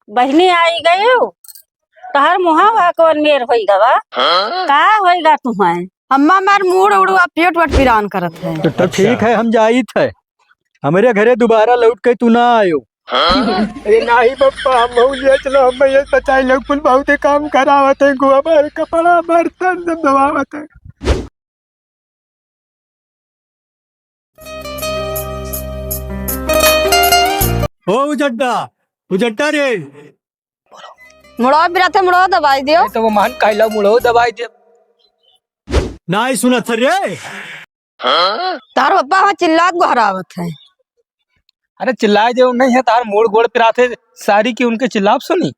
बहनी आई गई हो तहर मुहा कौन मेर होई गवा का होएगा तुम्हें। अम्मा मार मूड उड़वा पेट वट पिरान करत है। तो ठीक है हम जाई थे हमारे घरे दोबारा लौट के तू ना आयो। अरे नहीं पप्पा हम बहुत ले चलो हम ये बचाई लोग कुल बहुत काम करावत है गोबर कपड़ा बर्तन सब धोवावत है। ओ उजड्डा रे मुड़वा पिराते मुड़वा दवाई दियो। तो वो मान कहला मुड़ो दवाई दे नाई सुनत रे। तार पप्पा वहाँ चिल्लात गोहरावत है। अरे चिल्लाए जो नहीं है तार मोड़ गोड़ पिराते सारी की उनके चिल्लाप सुनी।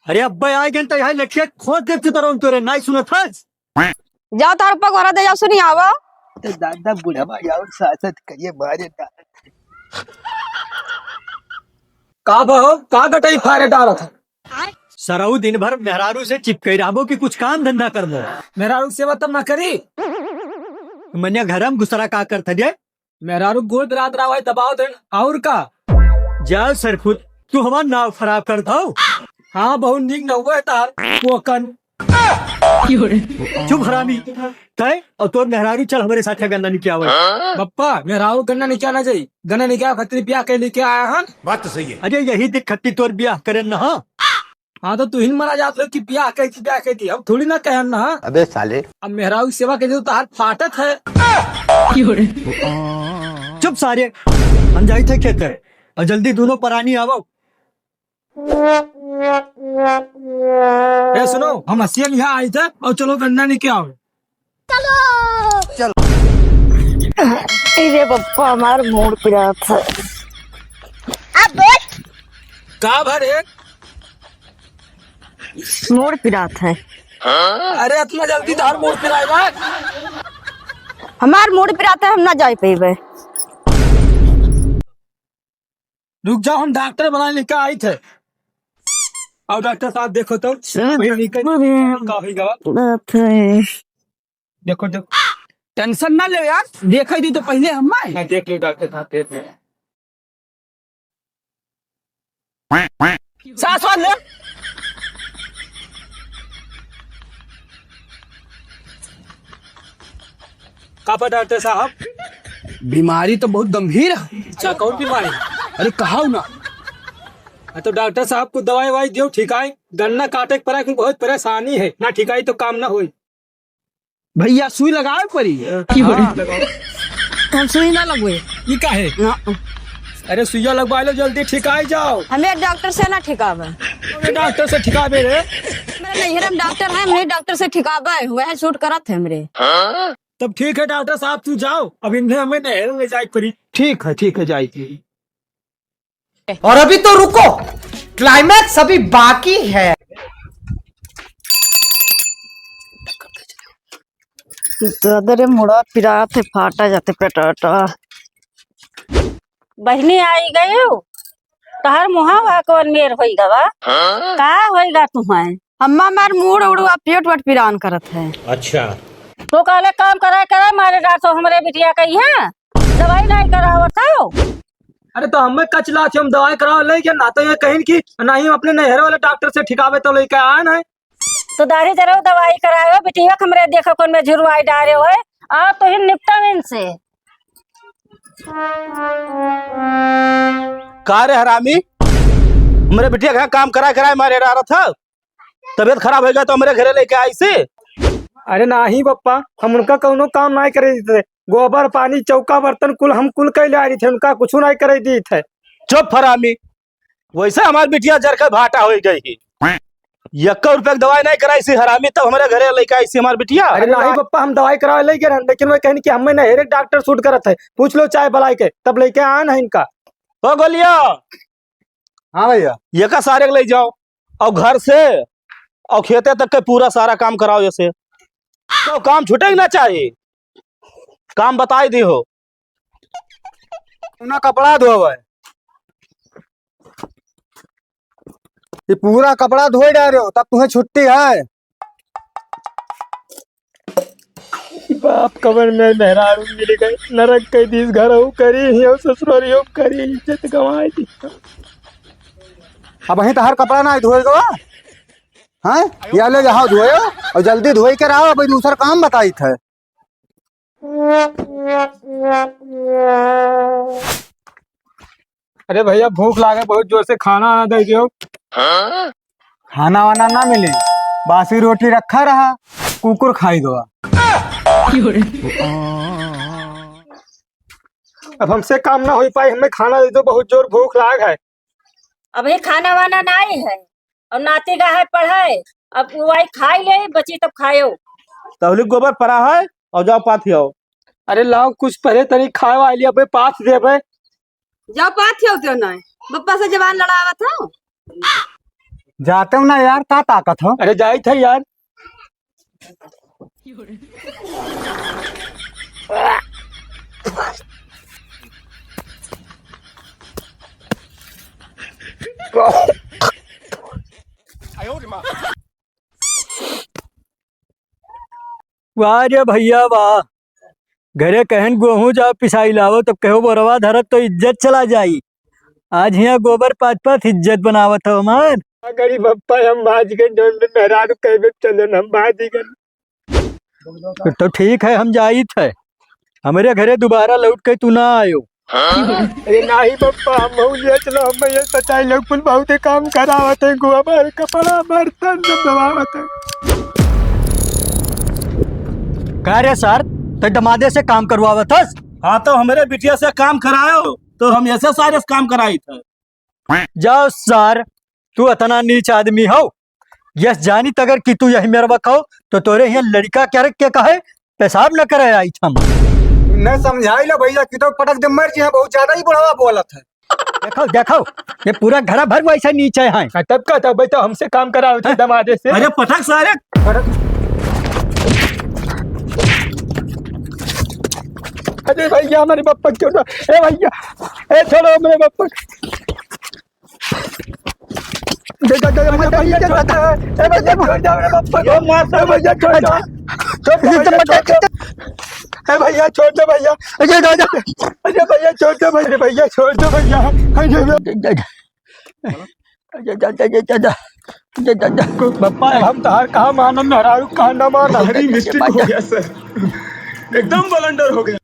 अरे अब्बा आए गए तो यहाँ लक्ष्य खोद देते तरह तोरे नाई सुनत हस। जाओ तार पप्पा गोहरा दे जाओ सुनी आवा। तो दादा बुढ़वा यार सासत करिए मारे का बहो का गटाई फारे डाला था। सराऊ दिन भर मेहरारू से चिपके राबो की कुछ काम धंधा कर दो। मेहरारू सेवा तब ना करी मनिया घरम गुसरा का कर थे मेहरारू गोड़ बिरात रहा है दबाव दे और का जा सरफुत तू हमार नाव खराब कर दो। हाँ बहुत नीक न हुआ है तार पोकन चुप हरामी तय और तोर मेहरारू चल हमारे साथ गन्ना नहीं किया हुआ। पप्पा मेहरारू गन्ना नहीं क्या ना चाहिए गन्ना नहीं क्या खतरी ब्याह के लेके आया हन। बात तो सही है। अरे यही दिक्कत तोर ब्याह करे न। हाँ तो तू हिन मरा जात कि ब्याह कह दी अब थोड़ी ना कहन ना। अबे साले अब मेहरारू की सेवा के तो तार फाटत है। चुप सारे हम जाई थे खेत और जल्दी दोनों परानी आवो। ए सुनो हम हसिया यहाँ आए थे और चलो गन्ना नहीं क्या हो। अरे पप्पा हमार मूड पिरात है। का भरे मूड पिरात है। अरे इतना जल्दी धार मोड़ पे आएगा। हमार मूड पिरात है हम ना जाए पेबे। रुक जाओ हम डॉक्टर बनाने लेके आए थे और डॉक्टर साहब देखो तो देखो देखो टेंशन ना ले यार देखा दी तो पहले हम देख लो डॉक्टर साहब देख लो। सांस वाल ले कापा डॉक्टर साहब बीमारी तो बहुत गंभीर है। अच्छा कौन बीमारी अरे कहा ना तो डॉक्टर साहब को दवाई वाई दियो ठिकाई गन्ना काटे के पड़ा बहुत परेशानी है ना ठिकाई तो काम ना हो। भैया सुई लगाए पड़ी हम सुई ना लगवे ये का है ना। अरे सुइया लगवा लो जल्दी ठिकाई जाओ। हमें डॉक्टर से ना ठिकावे डॉक्टर से ठिकावे रे मेरे नैहर में डॉक्टर है मेरे डॉक्टर से ठिकावे वह शूट करत है मेरे। तब ठीक है डॉक्टर साहब तू जाओ अब इन्हें हमें नहर में जाए पड़ी। ठीक है जाएगी। और अभी तो रुको क्लाइमैक्स अभी बाकी है। दादरे मुड़ा पिरात है फाटा जाते पेटाटा। बहनी आई गई हो तहर मुहा कौन मेर होई गवा का होएगा तुम्हें। अम्मा मार मूड उड़वा पेट वट पिरान करत है। अच्छा तो काले काम करा मारे डांटो हमरे बिटिया कही है दवाई नहीं करावत हो। अरे तो हमें कचला हम दवाई कराओ लेके ना तो ये कहीं की ना ही अपने नहर वाले डॉक्टर से ठिकावे तो लेके आए ना तो दाढ़ी जरूर दवाई कराओ बिटिया हमरे देखो कौन में झुरवाई डाले हो है आ तो ही निपटा इनसे। का रे हरामी मेरे बिटिया का काम कराए मारे रहा था तबीयत खराब हो गया तो मेरे घरे लेके आई से। अरे नहीं पप्पा हम उनका कोनो काम नहीं करे थे गोबर पानी चौका बर्तन कुल हम कुल कह ले थे उनका कुछ नहीं करे दी थे। चुप हरामी वैसे हमारी बिटिया जर के भाटा हो गई 1 रुपए की दवाई नहीं कराई सी हरामी तब हमारे घरे लेके आई सी हमारी बिटिया। अरे नहीं पप्पा हम दवाई करा ले गए लेकिन वह कहने की हमें ना हेरे डॉक्टर शूट करत है पूछ लो चाय बलाई के तब लेके आए ना इनका। हो गोलिया हाँ भैया ये का सारे ले जाओ और घर से और खेते तक के पूरा सारा काम कराओ जैसे तो काम छूटे ही ना चाहिए काम बताई दी हो ना कपड़ा धोवे ये पूरा कपड़ा धोए डाल रहे हो तब तुम्हें छुट्टी है। बाप कबर में मेहरारू मिल गए नरक के दिस घर करी ससुर करी इज्जत गंवाई दी। अब वहीं तहार कपड़ा ना धोए गवा हाँ या ले जाओ धोए और जल्दी धोई के रहो भाई दूसरा काम बताई थे। अरे भैया भूख लागे बहुत जोर से, खाना आना दे दियो। खाना वाना ना मिले, बासी रोटी रखा रहा, कुकुर खाई गवा। अब हमसे काम ना हो पाई, हमें खाना दे दो, बहुत जोर भूख लाग है। अभी खाना वाना नहीं है और नाती का है पढ़ाई, अब वही खाई ले बची तब खायो। तहली गोबर पड़ा है और जाओ पाथी आओ। अरे लाओ कुछ पहले तरी खाए वाली अबे पास दे बे। जाओ पाथी होते ना बप्पा से जवान लड़ावा था। जाते हो ना यार, का ताकत हो। अरे जाई थे यार। वाह रे भैया वाह, घरे कहन गेहूं जा पिसाई लावो तब कहो बोरवा धरत तो इज्जत चला जाई। आज यहाँ गोबर पाँच पाँच इज्जत बनावत हो हमार। गरीब बप्पा हम भाज के जो मेहरारू कहे चले हम भाजी कर। तो ठीक है हम जाई थे, हमारे घरे दोबारा लौट के तू ना आयो। अरे नहीं बप्पा हम बहु ले चलो, हम ये सच्चाई लोग कुल बहुत काम करावत है, गोबर कपड़ा बर्तन सब दबावत है। कह रे सर तो दमादे से काम करवावत हस। हाँ तो हमारे बिटिया से काम करायो तो हम ऐसे सारे काम कराई थे। जाओ सर, तू इतना नीच आदमी हो, यस जानी तगर कि तू यही मेरा हो तो तोरे यहाँ लड़का क्या रख के कहे पेशाब न करे आई थम। न समझाई लो भैया कि तो पटक दे मर जी, बहुत ज्यादा ही बुढ़ावा बोलत है। देखो देखो ये पूरा घर भर वैसा नीचे है। तब का तब तो हमसे काम कराओ थे दमादे से। अरे पटक सारे। अरे भैया हमारे बप्पा छोड़ो, ए भैया ए छोड़ो मेरे बप्पा। भैया छोड़ दो मेरे बप्पा को, भैया छोड़ दो, भैया छोड़ दो भैया, अरे भैया छोड़ दो भैया, भैया छोड़ दो भैया। बप्पा हम तो हर कहा मानो मेहरारू कहा ना माना। मिस्टेक हो गया सर, एकदम ब्लंडर हो गया।